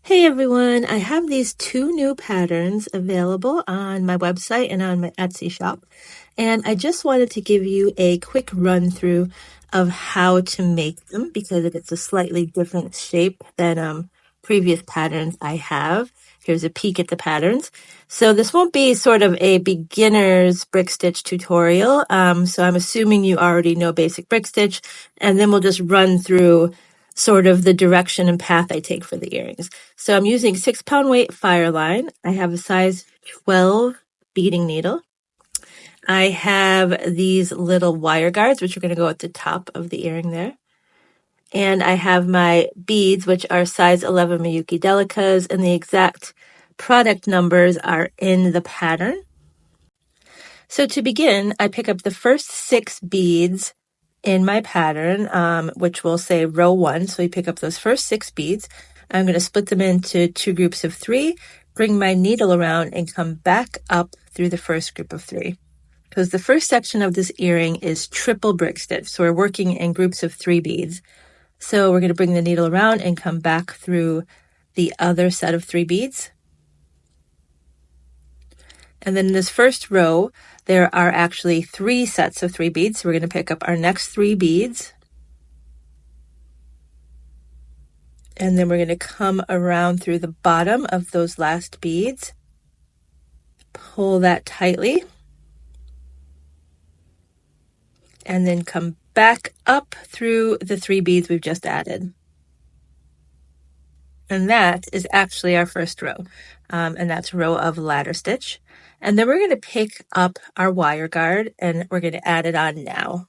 Hey everyone, I have these two new patterns available on my website and on my Etsy shop. And I just wanted to give you a quick run through of how to make them because it's a slightly different shape than previous patterns I have. Here's a peek at the patterns. So this won't be sort of a beginner's brick stitch tutorial. So I'm assuming you already know basic brick stitch, and then we'll just run through sort of the direction and path I take for the earrings. So I'm using 6-pound weight Fireline. I have a size 12 beading needle. I have these little wire guards, which are going to go at the top of the earring there. And I have my beads, which are size 11 Miyuki Delicas, and the exact product numbers are in the pattern. So to begin, I pick up the first 6 beads in my pattern, which will say row 1. So we pick up those first 6 beads. I'm going to split them into 2 groups of 3, bring my needle around, and come back up through the first group of 3. Because the first section of this earring is triple brick stitch. So we're working in groups of 3 beads. So we're going to bring the needle around and come back through the other set of 3 beads. And then in this first row, there are actually 3 sets of 3 beads. So we're going to pick up our next 3 beads. And then we're going to come around through the bottom of those last beads. Pull that tightly. And then come back up through the 3 beads we've just added. And that is actually our first row. And that's a row of ladder stitch. And then we're going to pick up our wire guard and we're going to add it on now.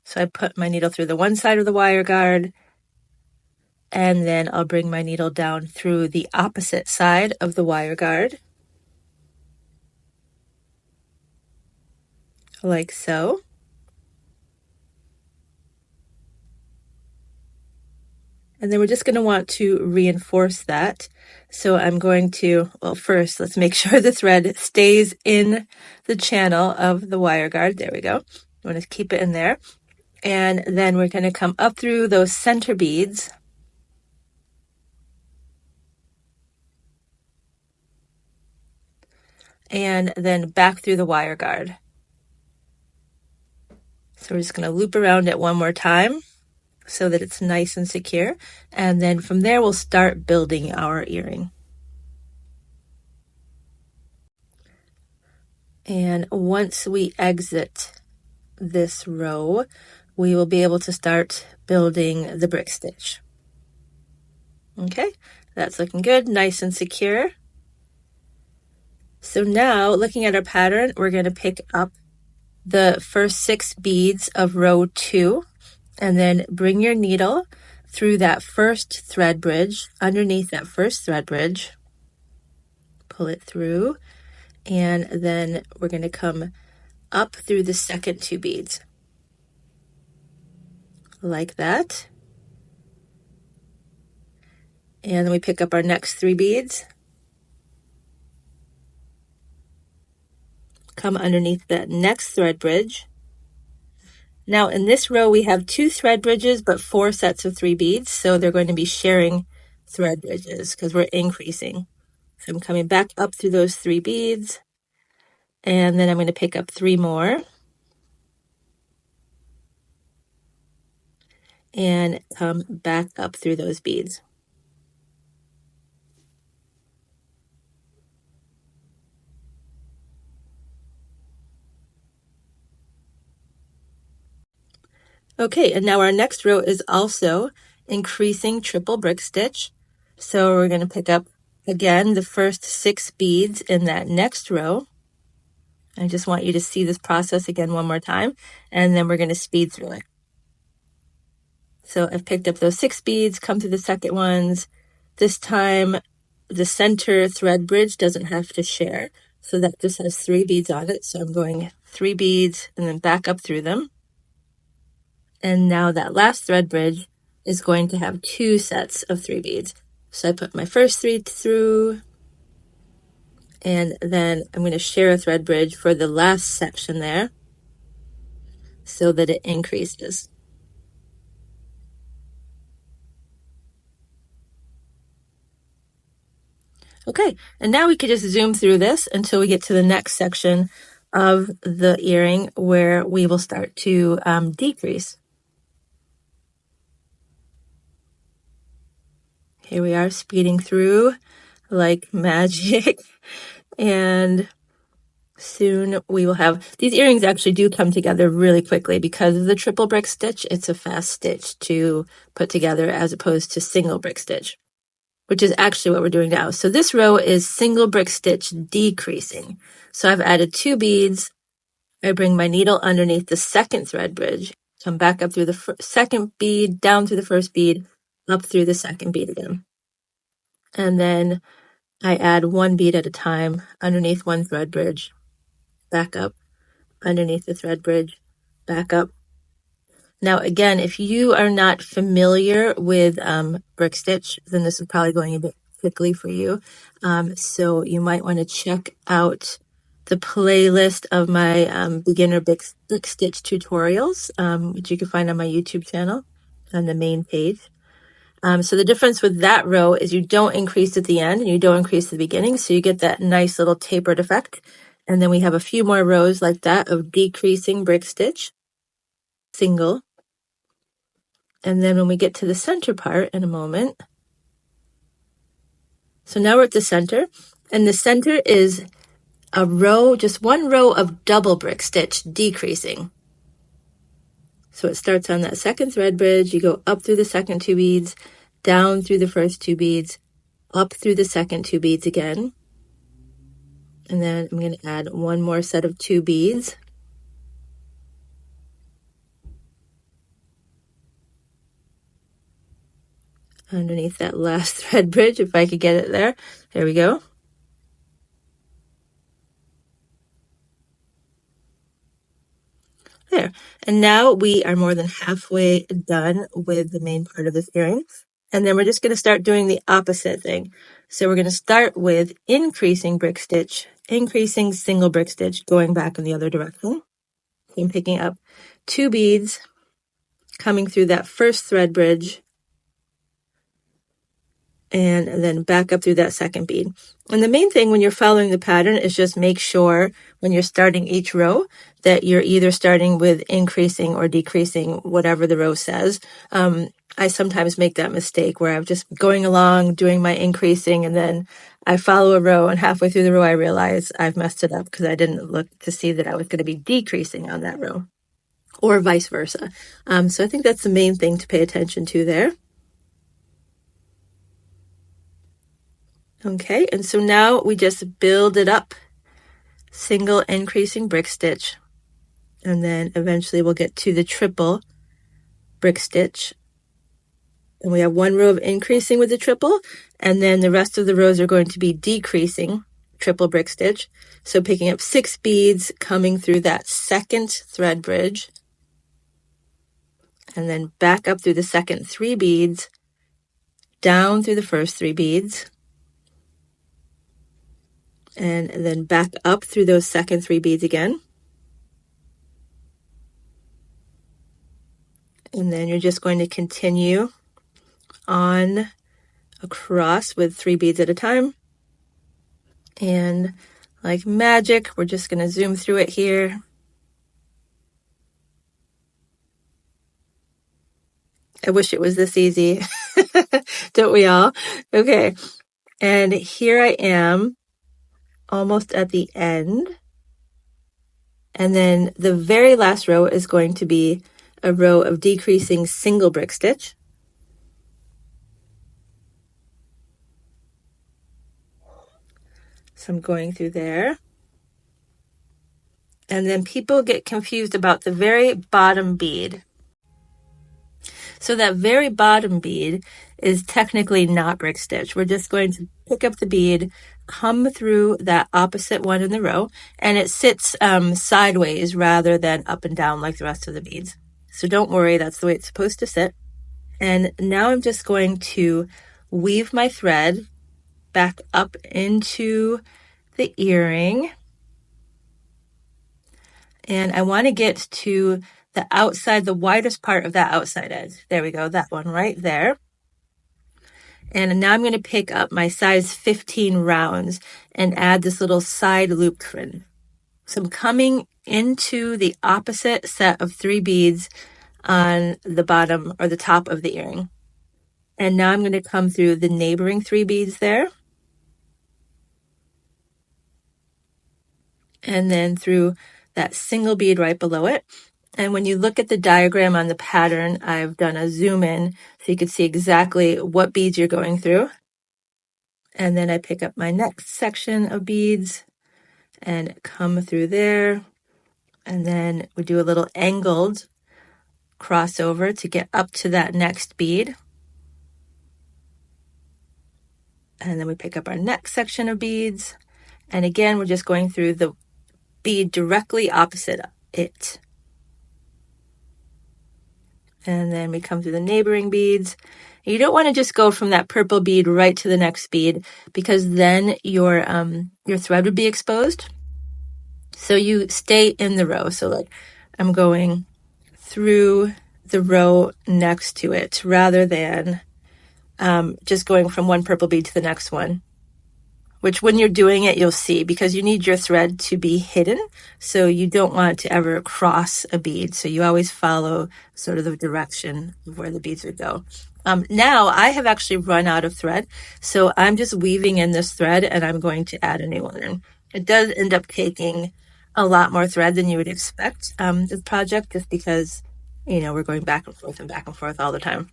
So I put my needle through the one side of the wire guard, and then I'll bring my needle down through the opposite side of the wire guard, like so. And then we're just going to want to reinforce that. So I'm going to, well, first, let's make sure the thread stays in the channel of the wire guard. There we go. You want to keep it in there. And then we're going to come up through those center beads. And then back through the wire guard. So we're just going to loop around it one more time so that it's nice and secure. And then from there, we'll start building our earring. And once we exit this row, we will be able to start building the brick stitch. Okay, that's looking good, nice and secure. So now, looking at our pattern, we're going to pick up the first 6 beads of row 2, and then bring your needle through that first thread bridge, underneath that first thread bridge, pull it through, and then we're going to come up through the second 2 beads, like that. And then we pick up our next 3 beads, come underneath that next thread bridge. Now in this row we have 2 thread bridges but 4 sets of 3 beads, so they're going to be sharing thread bridges because we're increasing. So I'm coming back up through those 3 beads, and then I'm going to pick up 3 more and come back up through those beads. Okay, and now our next row is also increasing triple brick stitch. So we're going to pick up again the first 6 beads in that next row. I just want you to see this process again one more time, and then we're going to speed through it. So I've picked up those 6 beads, come through the second ones. This time the center thread bridge doesn't have to share, so that just has 3 beads on it. So I'm going 3 beads and then back up through them. And now that last thread bridge is going to have 2 sets of 3 beads. So I put my first 3 through, and then I'm going to share a thread bridge for the last section there so that it increases. Okay, and now we could just zoom through this until we get to the next section of the earring where we will start to decrease. Here we are speeding through like magic. And soon we will have, these earrings actually do come together really quickly because of the triple brick stitch. It's a fast stitch to put together as opposed to single brick stitch, which is actually what we're doing now. So this row is single brick stitch decreasing. So I've added 2 beads. I bring my needle underneath the second thread bridge, come back up through the second bead, down through the first bead, up through the second bead again. And then I add 1 bead at a time underneath one thread bridge, back up, underneath the thread bridge, back up. Now, again, if you are not familiar with brick stitch, then this is probably going a bit quickly for you. So you might want to check out the playlist of my beginner brick stitch tutorials, which you can find on my YouTube channel on the main page. So the difference with that row is you don't increase at the end and you don't increase at the beginning. So you get that nice little tapered effect. And then we have a few more rows like that of decreasing brick stitch, single. And then when we get to the center part in a moment, so now we're at the center, and the center is a row, just one row of double brick stitch decreasing. So it starts on that second thread bridge, you go up through the second 2 beads, down through the first 2 beads, up through the second 2 beads again. And then I'm going to add one more set of 2 beads. Underneath that last thread bridge, if I could get it there. There we go. There. And now we are more than halfway done with the main part of this earring. And then we're just going to start doing the opposite thing. So we're going to start with increasing brick stitch, increasing single brick stitch, going back in the other direction. I'm picking up 2 beads, coming through that first thread bridge, and then back up through that second bead. And the main thing when you're following the pattern is just make sure when you're starting each row that you're either starting with increasing or decreasing, whatever the row says. I sometimes make that mistake where I'm just going along doing my increasing and then I follow a row and halfway through the row I realize I've messed it up because I didn't look to see that I was going to be decreasing on that row, or vice versa. So I think that's the main thing to pay attention to there. Okay, and so now we just build it up. Single increasing brick stitch, and then eventually we'll get to the triple brick stitch. And we have 1 row of increasing with the triple, and then the rest of the rows are going to be decreasing triple brick stitch. So picking up 6 beads, coming through that second thread bridge, and then back up through the second 3 beads, down through the first 3 beads, and then back up through those second 3 beads again. And then you're just going to continue on across with 3 beads at a time. And like magic, we're just going to zoom through it here. I wish it was this easy. Don't we all? Okay. And here I am almost at the end. And then the very last row is going to be a row of decreasing single brick stitch. So I'm going through there. And then people get confused about the very bottom bead. So that very bottom bead is technically not brick stitch. We're just going to pick up the bead, come through that opposite one in the row, and it sits sideways rather than up and down like the rest of the beads. So don't worry, that's the way it's supposed to sit. And now I'm just going to weave my thread back up into the earring. And I want to get to the outside, the widest part of that outside edge. There we go, that one right there. And now I'm going to pick up my size 15 rounds and add this little side loop fringe. So I'm coming into the opposite set of 3 beads on the bottom or the top of the earring. And now I'm going to come through the neighboring 3 beads there. And then through that single bead right below it. And when you look at the diagram on the pattern, I've done a zoom in so you can see exactly what beads you're going through. And then I pick up my next section of beads and come through there. And then we do a little angled crossover to get up to that next bead. And then we pick up our next section of beads. And again, we're just going through the bead directly opposite it. And then we come through the neighboring beads. You don't want to just go from that purple bead right to the next bead because then your thread would be exposed. So you stay in the row. So like I'm going through the row next to it rather than just going from one purple bead to the next one. Which when you're doing it, you'll see because you need your thread to be hidden. So you don't want to ever cross a bead. So you always follow sort of the direction of where the beads would go. Now I have actually run out of thread. So I'm just weaving in this thread and I'm going to add a new one in. It does end up taking a lot more thread than you would expect, this project, just because, we're going back and forth all the time.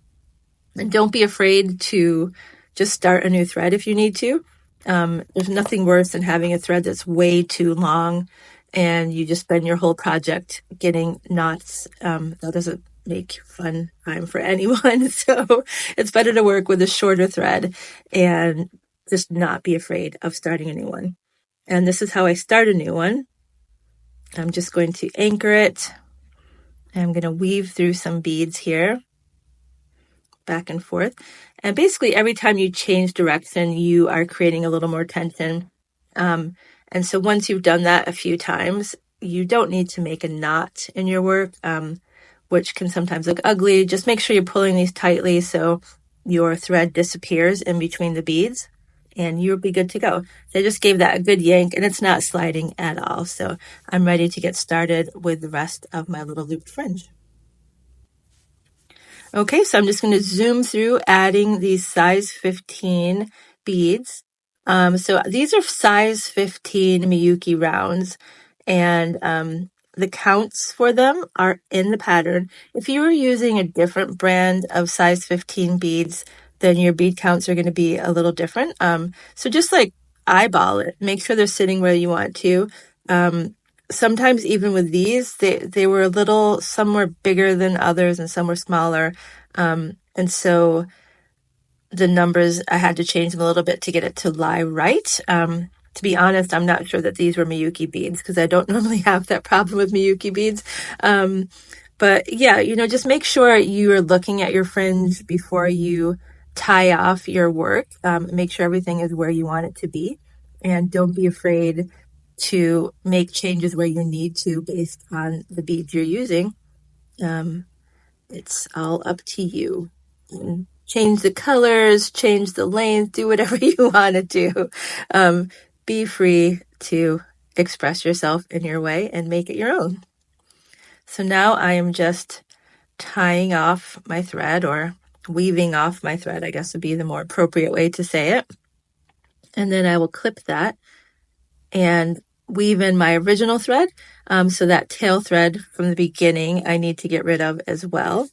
And don't be afraid to just start a new thread if you need to. There's nothing worse than having a thread that's way too long and you just spend your whole project getting knots. That doesn't make fun time for anyone. So it's better to work with a shorter thread and just not be afraid of starting a new one. And this is how I start a new one. I'm just going to anchor it. I'm going to weave through some beads here, back and forth. And basically every time you change direction, you are creating a little more tension. And so once you've done that a few times, you don't need to make a knot in your work, which can sometimes look ugly. Just make sure you're pulling these tightly so your thread disappears in between the beads and you'll be good to go. So I just gave that a good yank and it's not sliding at all. So I'm ready to get started with the rest of my little looped fringe. Okay, so I'm just going to zoom through adding these size 15 beads. So these are size 15 Miyuki rounds, and the counts for them are in the pattern. If you were using a different brand of size 15 beads, then your bead counts are going to be a little different. So just like eyeball it, make sure they're sitting where you want to. Sometimes even with these, they were a little, some were bigger than others and some were smaller. And so the numbers, I had to change them a little bit to get it to lie right. To be honest, I'm not sure that these were Miyuki beads because I don't normally have that problem with Miyuki beads. But yeah, just make sure you are looking at your fringe before you tie off your work. Make sure everything is where you want it to be. And don't be afraid to make changes where you need to based on the beads you're using. It's all up to you. And change the colors, change the length, do whatever you want to do. Be free to express yourself in your way and make it your own. So now I am just tying off my thread, or weaving off my thread, I guess would be the more appropriate way to say it. And then I will clip that and weave in my original thread. So that tail thread from the beginning, I need to get rid of as well.